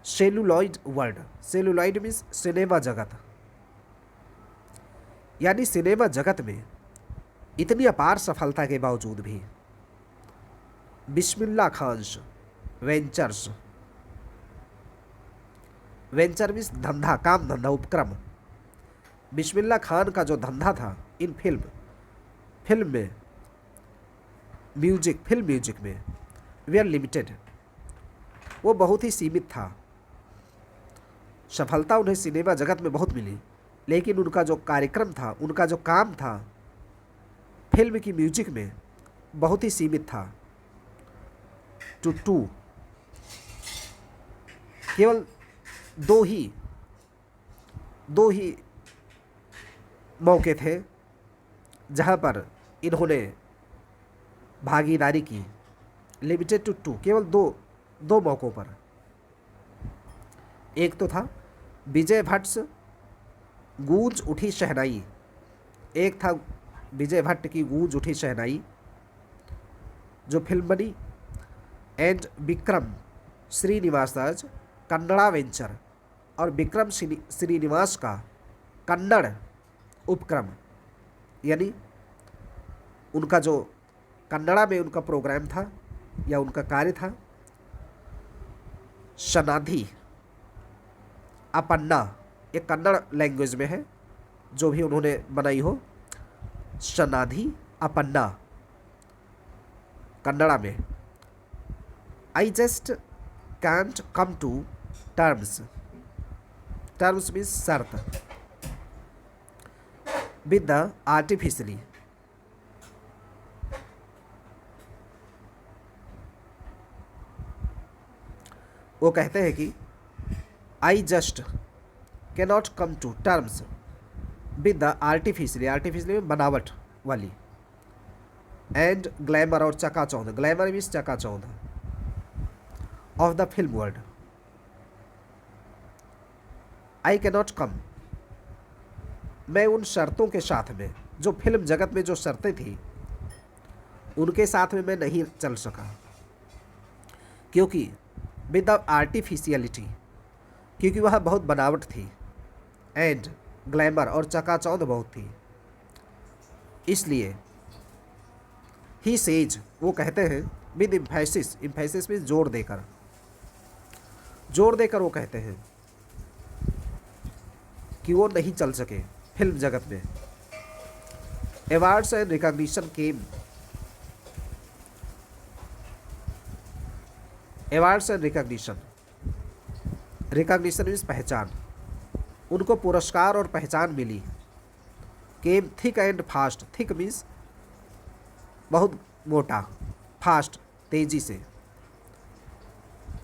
celluloid world, celluloid means cinema जगत, यानी सिनेमा जगत में इतनी अपार सफलता के बावजूद भी बिस्मिल्लाह खान्स वेंचर्स, वेंचर मीन्स धंधा, काम धंधा, उपक्रम। बिस्मिल्लाह खान का जो धंधा था इन फिल्म में म्यूजिक में वे आर लिमिटेड, वो बहुत ही सीमित था। सफलता उन्हें सिनेमा जगत में बहुत मिली, लेकिन उनका जो कार्यक्रम था, उनका जो काम था फिल्म की म्यूजिक में, बहुत ही सीमित था। टू केवल दो ही मौके थे जहां पर इन्होंने भागीदारी की, लिमिटेड टू, केवल दो मौक़ों पर। एक तो था विजय भट्ट गूंज उठी शहनाई, एक था विजय भट्ट की गूंज उठी शहनाई जो फिल्म बनी, एंड विक्रम श्रीनिवास कन्नड़ा वेंचर, और विक्रम श्रीनिवास का कन्नड़ उपक्रम, यानी उनका जो कन्नड़ा में उनका प्रोग्राम था या उनका कार्य था, शनाधी अपन्ना, ये कन्नड़ लैंग्वेज में है, जो भी उन्होंने बनाई हो, शनाधी अपन्ना कन्नड़ा में। I just can't come to terms, terms means शर्त, विद द आर्टिफिशियली, वो कहते हैं कि I just can not come to terms with the artificially में बनावट वाली, एंड ग्लैमर और चकाचौंध, ग्लैमर मीन्स चकाचौंध, of the film world. I can not come, मैं उन शर्तों के साथ में, जो फिल्म जगत में जो शर्तें थी उनके साथ में मैं नहीं चल सका, क्योंकि विद द आर्टिफिशियलिटी, क्योंकि वह बहुत बनावट थी, एंड ग्लैमर और चकाचौंध बहुत थी। इसलिए ही सेज, वो कहते हैं विद इम्फेसिस, इम्फेसिस में जोर देकर वो कहते हैं कि वो नहीं चल सके फिल्म जगत में। Awards and recognition came, awards and recognition means पहचान, उनको पुरस्कार और पहचान मिली। Came thick and fast, thick means बहुत मोटा, फास्ट तेजी से,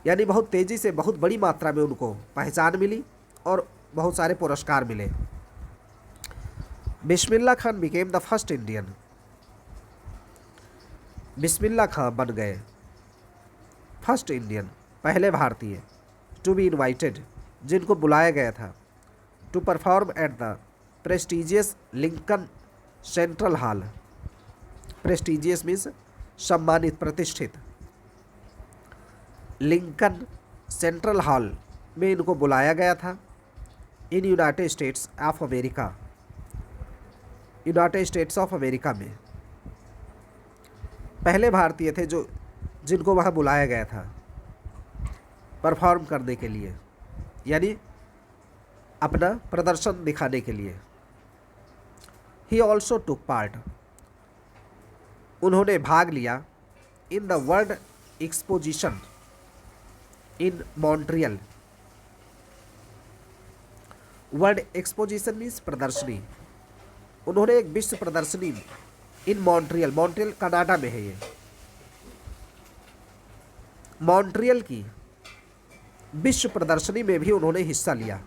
यानी बहुत तेजी से, बहुत बड़ी मात्रा में उनको पहचान मिली और बहुत सारे पुरस्कार मिले। Bismillah Khan became the first Indian, Bismillah Khan बन गए फर्स्ट इंडियन, पहले भारतीय, टू बी इनवाइटेड, जिनको बुलाया गया था, to perform at the prestigious Lincoln central hall, prestigious means सम्मानित, प्रतिष्ठित, लिंकन सेंट्रल हॉल में इनको बुलाया गया था, in United states of America, United states of America में। पहले भारतीय थे जो जिनको वहाँ बुलाया गया था परफॉर्म करने के लिए, यानी अपना प्रदर्शन दिखाने के लिए। ही ऑल्सो टुक पार्ट, उन्होंने भाग लिया in the world exposition in Montreal, world exposition means प्रदर्शनी, उन्होंने एक विश्व प्रदर्शनी इन मॉन्ट्रियल, मॉन्ट्रियल कनाडा में है, ये मॉन्ट्रियल की विश्व प्रदर्शनी में भी उन्होंने हिस्सा लिया,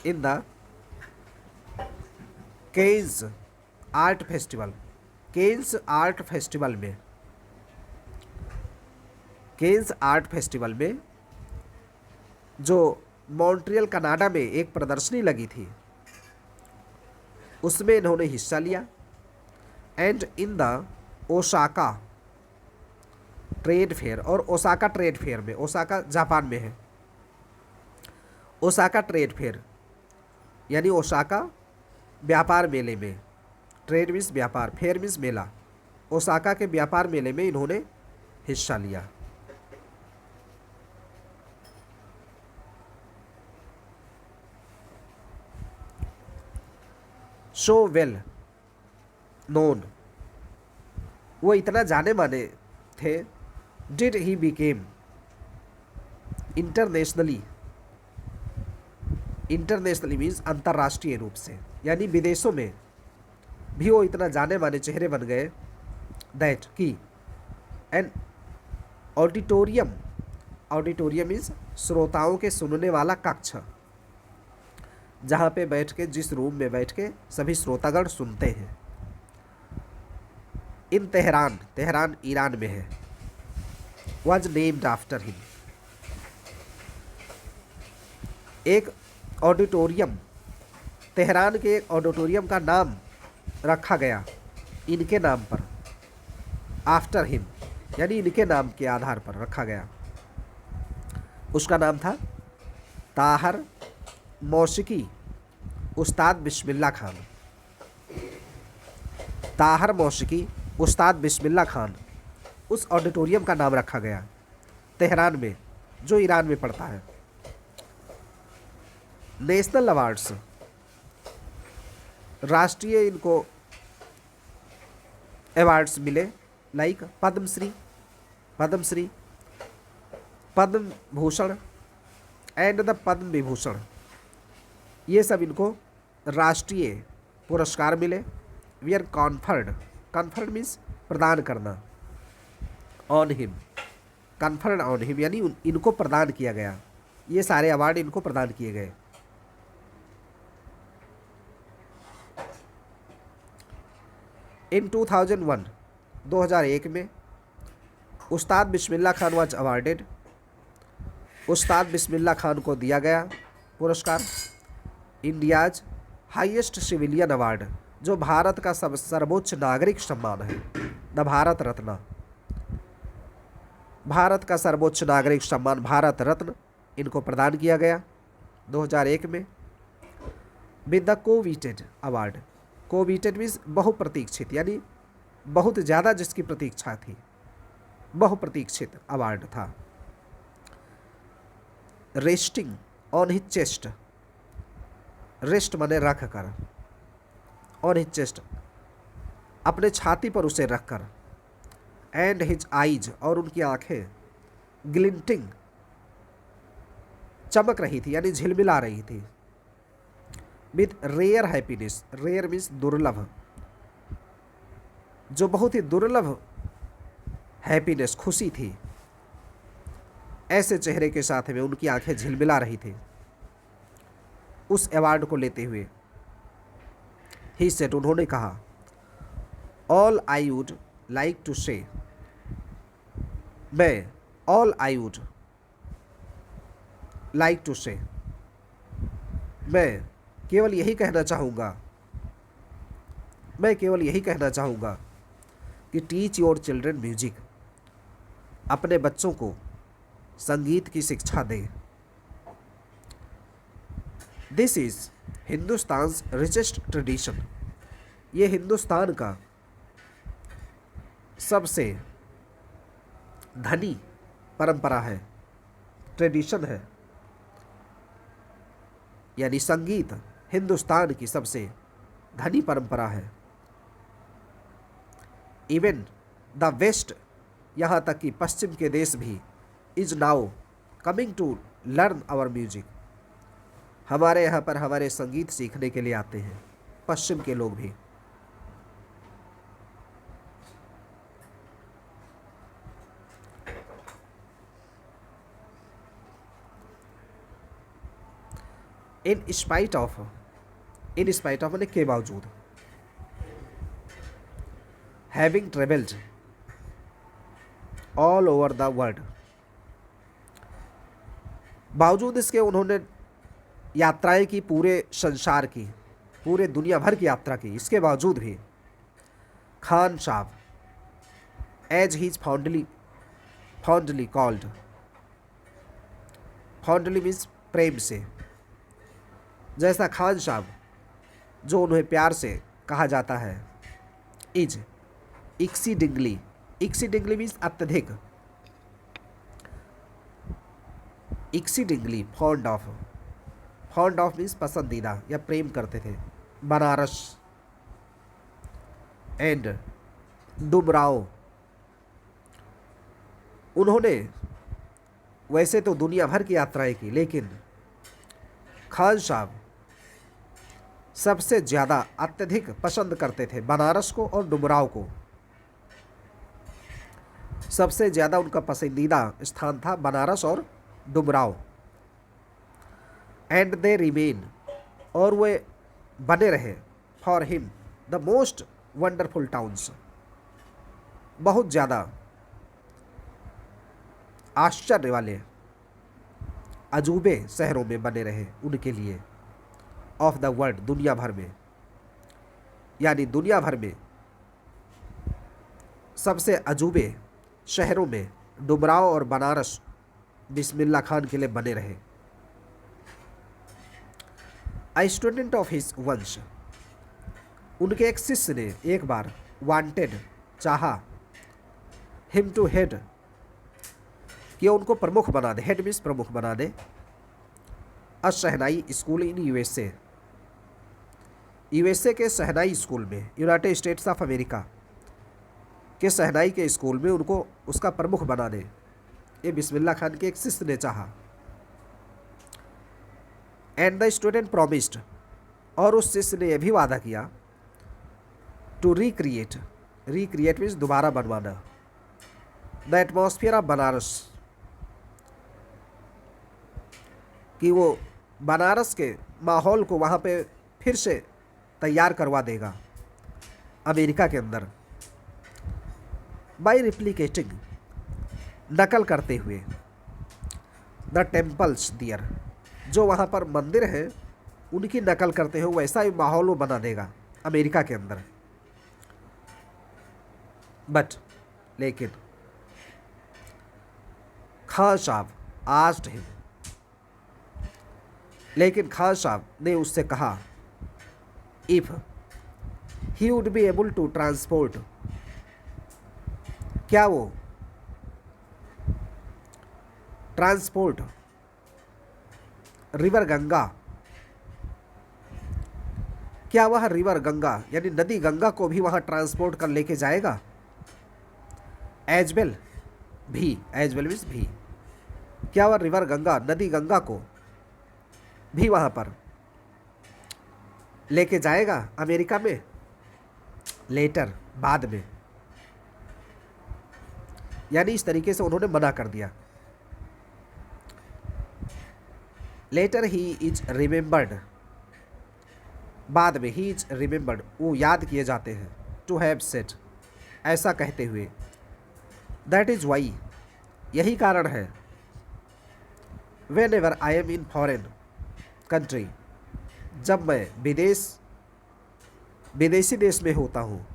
in the Cannes art festival, Cannes art festival में, केन्स आर्ट फेस्टिवल में जो मॉन्ट्रियल कनाडा में एक प्रदर्शनी लगी थी उसमें इन्होंने हिस्सा लिया, and in the Osaka trade fair, और ओसाका ट्रेड फेयर में, ओसाका जापान में है, ओसाका ट्रेड फेयर यानी ओसाका व्यापार मेले में, ट्रेड मीन्स व्यापार, फेयर मीन्स मेला, ओसाका के व्यापार मेले में इन्होंने हिस्सा लिया। सो वेल नोन, वो इतना जाने माने थे। Did he became internationally, internationally means अंतर्राष्ट्रीय रूप से, यानी विदेशों में भी वो इतना जाने माने चेहरे बन गए। दैट की एन ऑडिटोरियम, ऑडिटोरियम मीन्स श्रोताओं के सुनने वाला कक्ष, जहाँ पे बैठ के, जिस रूम में बैठ के सभी श्रोतागण सुनते हैं। इन तेहरान, तेहरान ईरान में है, वॉज नेम्ड आफ्टर हिम, एक ऑडिटोरियम, तेहरान के एक ऑडिटोरियम का नाम रखा गया इनके नाम पर, आफ्टर हिम यानी इनके नाम के आधार पर रखा गया। उसका नाम था ताहर मौसिकी उस्ताद बिस्मिल्लाह खान, ताहर मौसिकी उस्ताद बिस्मिल्लाह खान, उस ऑडिटोरियम का नाम रखा गया तेहरान में, जो ईरान में पड़ता है। नेशनल अवार्ड्स, राष्ट्रीय इनको अवार्ड्स मिले, like Padmashri, Padmashri, Padma Bhushan and the Padma Vibhushan, ये सब इनको राष्ट्रीय पुरस्कार मिले। Were conferred, conferred means प्रदान करना, on him, conferred on him यानी इनको प्रदान किया गया, ये सारे अवार्ड इनको प्रदान किए गए। इन 2001, 2001 में उस्ताद बिस्मिल्लाह खान वाज अवार्डेड, उस्ताद बिस्मिल्लाह खान को दिया गया पुरस्कार इंडियाज हाईएस्ट सिविलियन अवार्ड, जो भारत का सर्वोच्च नागरिक सम्मान है, द भारत रत्न, भारत का सर्वोच्च नागरिक सम्मान भारत रत्न इनको प्रदान किया गया 2001 में। With the coveted award, coveted means बहुप्रतीक्षित, यानी बहुत ज़्यादा जिसकी प्रतीक्षा थी, बहुप्रतीक्षित अवार्ड था। Resting on his chest, rest माने रख कर, ऑन हिज चेस्ट अपने छाती पर उसे रखकर, एंड हिज आइज और उनकी आंखें, ग्लिंटिंग चमक रही थी यानी झिलमिला रही थी, with rare happiness, rare means दुर्लभ, जो बहुत ही दुर्लभ हैप्पीनेस खुशी थी, ऐसे चेहरे के साथ में उनकी आंखें झिलमिला रही थी उस अवार्ड को लेते हुए। ही सेड, उन्होंने कहा, all I would like to say, मैं, all I would like to say, मैं केवल यही कहना चाहूँगा, मैं केवल यही कहना चाहूँगा कि टीच योर चिल्ड्रन म्यूजिक, अपने बच्चों को संगीत की शिक्षा दें। दिस इज हिंदुस्तान्स रिचेस्ट ट्रेडिशन, ये हिंदुस्तान का सबसे धनी परंपरा है, ट्रेडिशन है, यानी संगीत हिंदुस्तान की सबसे धनी परंपरा है। इवन द वेस्ट, यहाँ तक कि पश्चिम के देश भी, is now coming to learn our music, हमारे यहाँ पर हमारे संगीत सीखने के लिए आते हैं पश्चिम के लोग भी। In spite of, in spite of के बावजूद, having travelled all over the world, बावजूद इसके उन्होंने यात्राएं की पूरे संसार की, पूरे दुनिया भर की यात्रा की, इसके बावजूद भी खान साहब, as he is fondly called, fondly means प्रेम से, जैसा खान साहब जो उन्हें प्यार से कहा जाता है, इज एक्सीडिंगली, एक्सीडिंगली मीन्स अत्यधिक, exceedingly fond of, fond of means पसंदीदा या प्रेम करते थे, बनारस। एंड डुमराव, उन्होंने वैसे तो दुनिया भर की यात्राएं की, लेकिन खान साहब सबसे ज़्यादा अत्यधिक पसंद करते थे बनारस को और डुमराव को। सबसे ज़्यादा उनका पसंदीदा स्थान था बनारस और डुमराव। एंड दे रिमेन, और वे बने रहे, for him the most wonderful towns, बहुत ज़्यादा आश्चर्य वाले अजूबे शहरों में बने रहे उनके लिए, ऑफ द वर्ल्ड, दुनिया भर में, यानी दुनिया भर में सबसे अजूबे शहरों में डुमराव और बनारस बिस्मिल्लाह खान के लिए बने रहे। अ स्टूडेंट ऑफ हिज वंश, उनके एक शिष्य ने एक बार वांटेड, चाहा, हिम टू हेड, कि उनको प्रमुख बना दे, हेड मीन्स प्रमुख बना दे, अ शहनाई स्कूल इन यूएसए, यूएसए के शहनाई स्कूल में, यूनाइटेड स्टेट्स ऑफ अमेरिका के शहनाई के स्कूल में उनको उसका प्रमुख बना दे, ये बिस्मिल्लाह खान के एक शिष्य ने चाहा। एंड द स्टूडेंट प्रॉमिस्ड, और उस शिष्य ने यह भी वादा किया, टू रिक्रिएट, रिक्रिएट मीन्स दोबारा बनवाना, द एटमॉस्फियर ऑफ बनारस, कि वो बनारस के माहौल को वहाँ पे फिर से तैयार करवा देगा अमेरिका के अंदर, बाय रिप्लिकेटिंग, नकल करते हुए, द टेम्पल्स दियर, जो वहाँ पर मंदिर हैं उनकी नकल करते हुए वैसा ही माहौल वो बना देगा अमेरिका के अंदर। बट, लेकिन खान साहब आस्क्ड हिम, लेकिन खान साहब ने उससे कहा, if he would be able to transport, क्या वो ट्रांसपोर्ट रिवर गंगा, क्या वह रिवर गंगा यानी नदी गंगा को भी वहां ट्रांसपोर्ट कर लेके जाएगा, एज वेल भी, एज वेल मीन्स भी, क्या वह रिवर गंगा, नदी गंगा को भी वहाँ पर लेके जाएगा अमेरिका में, लेटर, बाद में, यानी इस तरीके से उन्होंने मना कर दिया। लेटर ही इज रिमेंबर्ड, बाद में, ही इज रिमेंबर्ड, वो याद किए जाते हैं, टू हैव सेड, ऐसा कहते हुए, दैट इज वाई, यही कारण है, when ever I am in foreign country, जब मैं विदेशी देश में होता हूँ,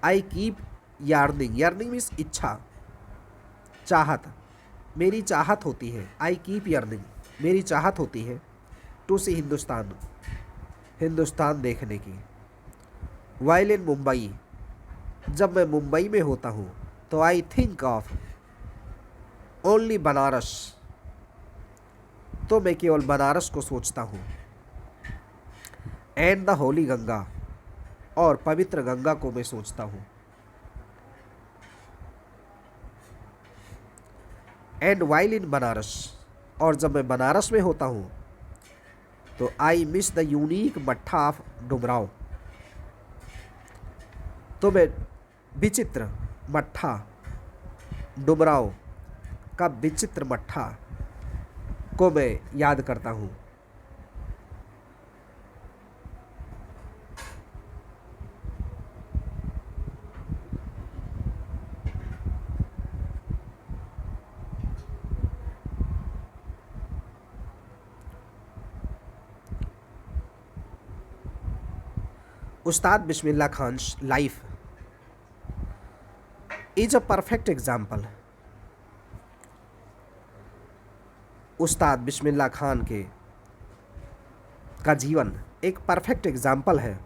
आई कीप यार्निंग, यार्निंग मीन्स इच्छा, चाहत, मेरी चाहत होती है, आई कीप यार्निंग, मेरी चाहत होती है, टू सी हिंदुस्तान, हिंदुस्तान देखने की, वाइल इन मुंबई, जब मैं मुंबई में होता हूँ, तो I think of only Banaras, तो मैं केवल बनारस को सोचता हूँ, एंड द होली गंगा, और पवित्र गंगा को मैं सोचता हूँ, एंड वाइल इन बनारस, और जब मैं बनारस में होता हूँ, तो आई मिस द यूनिक मट्ठा ऑफ डुमराव, तो मैं विचित्र मट्ठा, डुमराव का विचित्र मट्ठा को मैं याद करता हूँ। Ustad Bismillah Khan's life is a perfect example, Ustad Bismillah Khan का जीवन एक परफेक्ट एग्जाम्पल है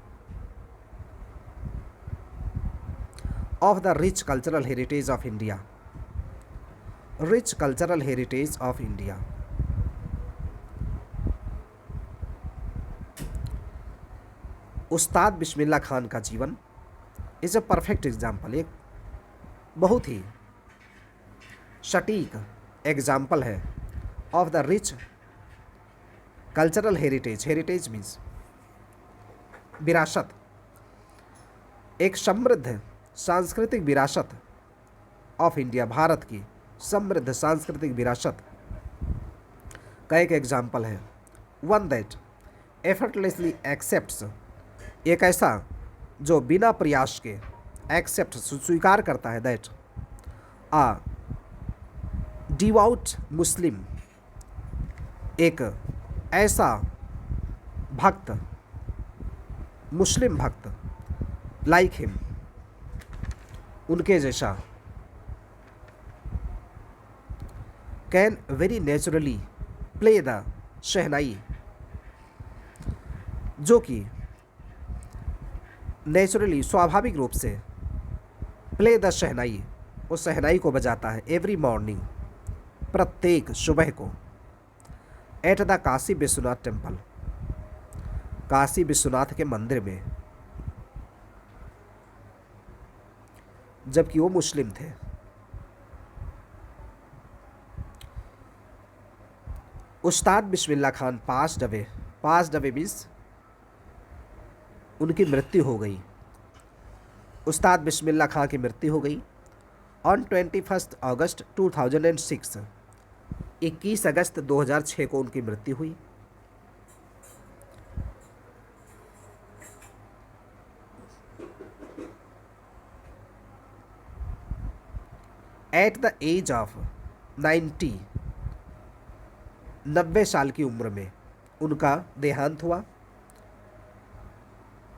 of the rich cultural heritage of India. Rich cultural heritage of India. Ustad Bismillah Khan का जीवन इज अ परफेक्ट एग्जाम्पल, एक बहुत ही सटीक एग्जाम्पल है of the rich cultural heritage. Heritage means विरासत, एक समृद्ध सांस्कृतिक विरासत ऑफ इंडिया, भारत की समृद्ध सांस्कृतिक विरासत का एक एग्जाम्पल है। वन दैट एफर्टलेसली एक्सेप्ट्स, एक ऐसा जो बिना प्रयास के एक्सेप्ट स्वीकार करता है, दैट आ डिवाउट मुस्लिम, एक ऐसा भक्त, मुस्लिम भक्त, लाइक हिम, उनके जैसा, can very naturally play the shehnai, जो कि नेचुरली स्वाभाविक रूप से प्ले द शहनाई, वो शहनाई को बजाता है, एवरी मॉर्निंग, प्रत्येक सुबह को, at the Kashi Vishwanath temple, Kashi Vishwanath के मंदिर में, जबकि वो मुस्लिम थे। उस्ताद Bismillah Khan passed away means उनकी मृत्यु हो गई। उस्ताद बिस्मिल्लाह खान की मृत्यु हो गई ऑन 21 अगस्त 2006, 21 अगस्त 2006 को उनकी मृत्यु हुई। एट द एज ऑफ 90, 90 साल की उम्र में उनका देहांत हुआ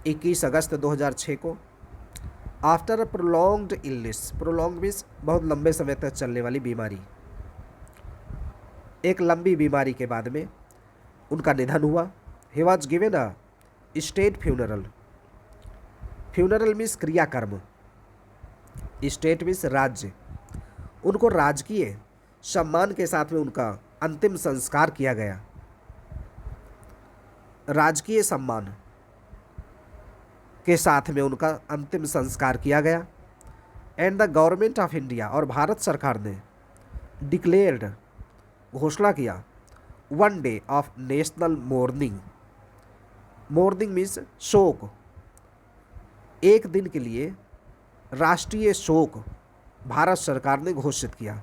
21 अगस्त 2006 को। After a prolonged illness, prolong means बहुत लंबे समय तक चलने वाली बीमारी, एक लंबी बीमारी के बाद में उनका निधन हुआ। He was given a state funeral, funeral means क्रियाकर्म, स्टेट मीन्स राज्य, उनको राजकीय सम्मान के साथ में उनका अंतिम संस्कार किया गया, राजकीय सम्मान के साथ में उनका अंतिम संस्कार किया गया। And the government of India, और भारत सरकार ने डिक्लेयर्ड, घोषणा किया, one day of national morning, morning means शोक, एक दिन के लिए राष्ट्रीय शोक भारत सरकार ने घोषित किया।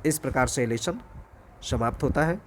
इस प्रकार से इलेक्शन समाप्त होता है।